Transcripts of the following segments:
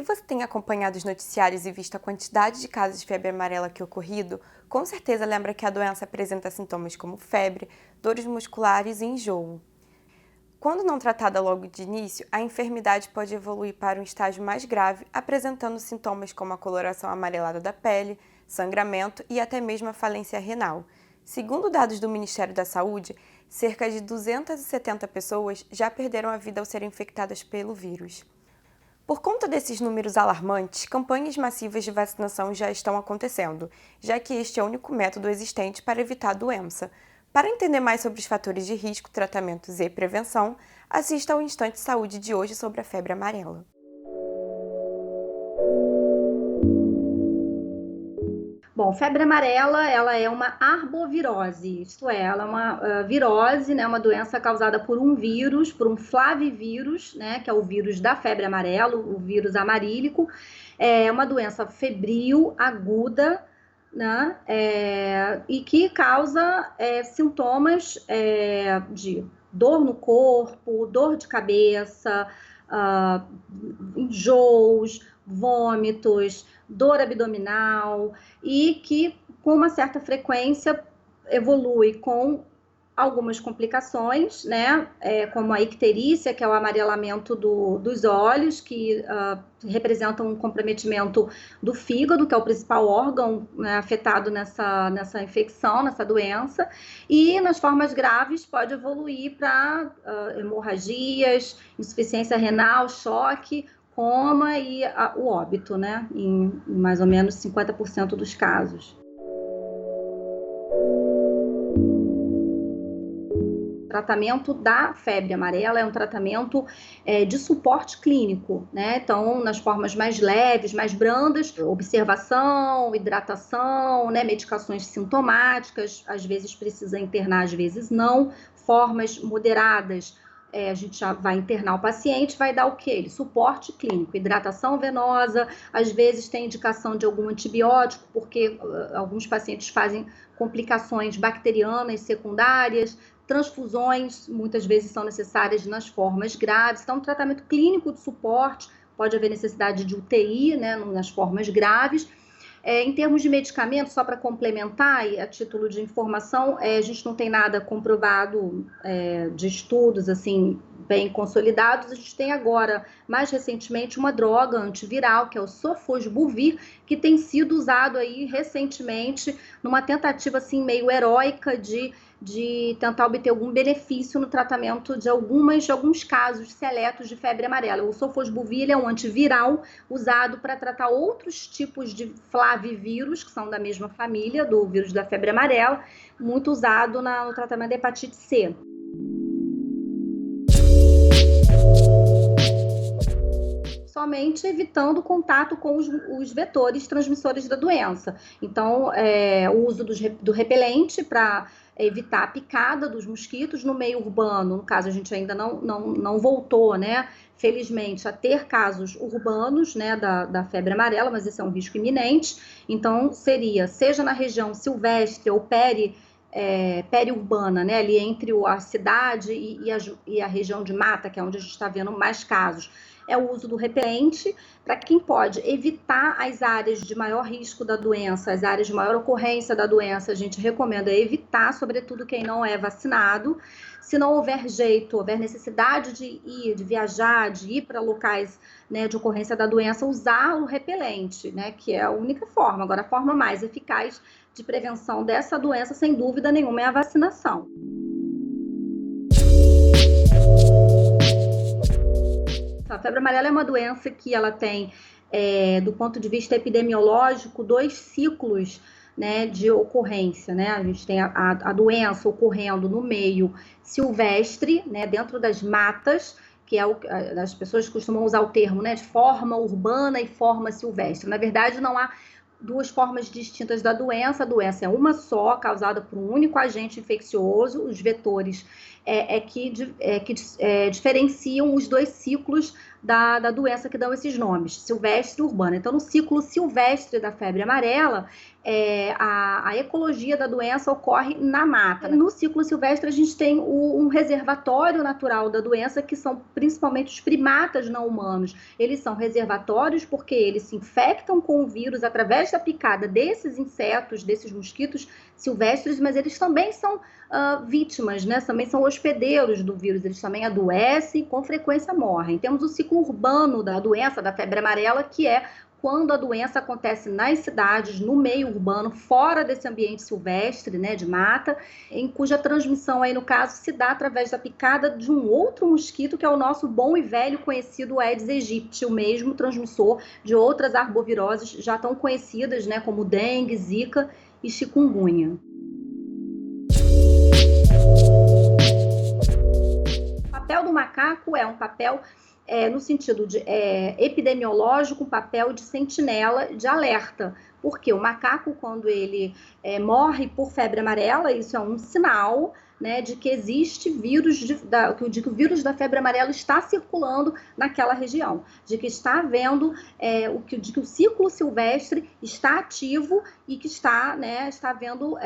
você tem acompanhado os noticiários e visto a quantidade de casos de febre amarela que ocorrido, com certeza lembra que a doença apresenta sintomas como febre, dores musculares e enjoo. Quando não tratada logo de início, a enfermidade pode evoluir para um estágio mais grave, apresentando sintomas como a coloração amarelada da pele, sangramento e até mesmo a falência renal. Segundo dados do Ministério da Saúde, cerca de 270 pessoas já perderam a vida ao serem infectadas pelo vírus. Por conta desses números alarmantes, campanhas massivas de vacinação já estão acontecendo, já que este é o único método existente para evitar a doença. Para entender mais sobre os fatores de risco, tratamentos e prevenção, assista ao Instante Saúde de hoje sobre a febre amarela. Bom, febre amarela, ela é uma arbovirose, isto é, ela é uma virose, né, uma doença causada por um vírus, por um flavivírus, né, que é o vírus da febre amarela, o vírus amarílico. É uma doença febril, aguda, né, e que causa sintomas de dor no corpo, dor de cabeça, enjoos, vômitos, dor abdominal e que com uma certa frequência evolui com algumas complicações, né, como a icterícia, que é o amarelamento dos olhos, que representa um comprometimento do fígado, que é o principal órgão, né, afetado nessa infecção, nessa doença, e nas formas graves pode evoluir para hemorragias, insuficiência renal, choque, coma e o óbito, né, em mais ou menos 50% dos casos. O tratamento da febre amarela é um tratamento de suporte clínico, né? Então, nas formas mais leves, mais brandas, observação, hidratação, né? Medicações sintomáticas, às vezes precisa internar, às vezes não. Formas moderadas, a gente já vai internar o paciente, vai dar o quê? Suporte clínico, hidratação venosa, às vezes tem indicação de algum antibiótico, porque alguns pacientes fazem complicações bacterianas secundárias, transfusões muitas vezes são necessárias nas formas graves, então tratamento clínico de suporte, pode haver necessidade de UTI, né, nas formas graves. Em termos de medicamento, só para complementar, e a título de informação, a gente não tem nada comprovado de estudos assim bem consolidados. A gente tem agora, mais recentemente, uma droga antiviral, que é o Sofosbuvir, que tem sido usado aí recentemente numa tentativa assim meio heróica de tentar obter algum benefício no tratamento de alguns casos seletos de febre amarela. O Sofosbuvir é um antiviral usado para tratar outros tipos de flavivírus, que são da mesma família do vírus da febre amarela, muito usado no tratamento da hepatite C. Somente evitando o contato com os vetores transmissores da doença. Então, o uso do repelente para evitar a picada dos mosquitos no meio urbano. No caso, a gente ainda não voltou, né, felizmente, a ter casos urbanos, né, da febre amarela, mas esse é um risco iminente. Então, seja na região silvestre ou periurbana, né, ali entre a cidade e a região de mata, que é onde a gente está vendo mais casos, é o uso do repelente. Para quem pode evitar as áreas de maior risco da doença, as áreas de maior ocorrência da doença, a gente recomenda evitar, sobretudo quem não é vacinado. Se não houver jeito, houver necessidade de viajar, de ir para locais, né, de ocorrência da doença, usar o repelente, né, que é a única forma. Agora, a forma mais eficaz de prevenção dessa doença, sem dúvida nenhuma, é a vacinação. A febre amarela é uma doença que ela tem, do ponto de vista epidemiológico, 2 ciclos, né, de ocorrência, né? A gente tem a doença ocorrendo no meio silvestre, né, dentro das matas, que as pessoas costumam usar o termo, né, de forma urbana e forma silvestre. Na verdade, não há 2 formas distintas da doença. A doença é uma só, causada por um único agente infeccioso. Os vetores que diferenciam os 2 ciclos da doença que dão esses nomes, silvestre e urbana. Então, no ciclo silvestre da febre amarela, a ecologia da doença ocorre na mata. No ciclo silvestre, a gente tem um reservatório natural da doença, que são principalmente os primatas não humanos. Eles são reservatórios porque eles se infectam com o vírus através da picada desses insetos, desses mosquitos silvestres, mas eles também são vítimas, né? Também são hospedeiros do vírus, eles também adoecem e com frequência morrem. Temos o ciclo urbano da doença, da febre amarela, que é quando a doença acontece nas cidades, no meio urbano, fora desse ambiente silvestre, né, de mata, em cuja transmissão aí, no caso, se dá através da picada de um outro mosquito, que é o nosso bom e velho conhecido Aedes aegypti, o mesmo transmissor de outras arboviroses já tão conhecidas, né, como dengue, zika e chikungunya. O papel do macaco é um papel no sentido de epidemiológico, um papel de sentinela, de alerta, porque o macaco, quando ele morre por febre amarela, isso é um sinal, né, de que existe vírus, de que o vírus da febre amarela está circulando naquela região, de que está havendo, de que o ciclo silvestre está ativo e que está havendo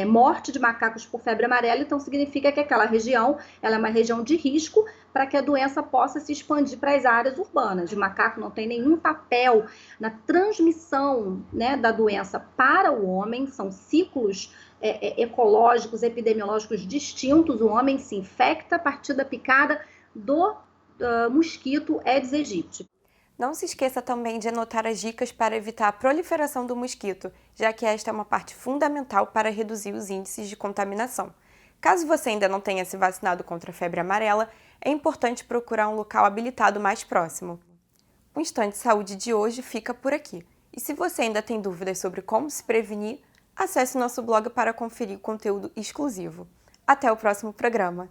morte de macacos por febre amarela. Então significa que aquela região ela é uma região de risco para que a doença possa se expandir para as áreas urbanas. O macaco não tem nenhum papel na transmissão, né, da doença para o homem, são ciclos ecológicos, epidemiológicos distintos. O homem se infecta a partir da picada do mosquito Aedes aegypti. Não se esqueça também de anotar as dicas para evitar a proliferação do mosquito, já que esta é uma parte fundamental para reduzir os índices de contaminação. Caso você ainda não tenha se vacinado contra a febre amarela, é importante procurar um local habilitado mais próximo. O Instante de Saúde de hoje fica por aqui. E se você ainda tem dúvidas sobre como se prevenir, acesse nosso blog para conferir conteúdo exclusivo. Até o próximo programa!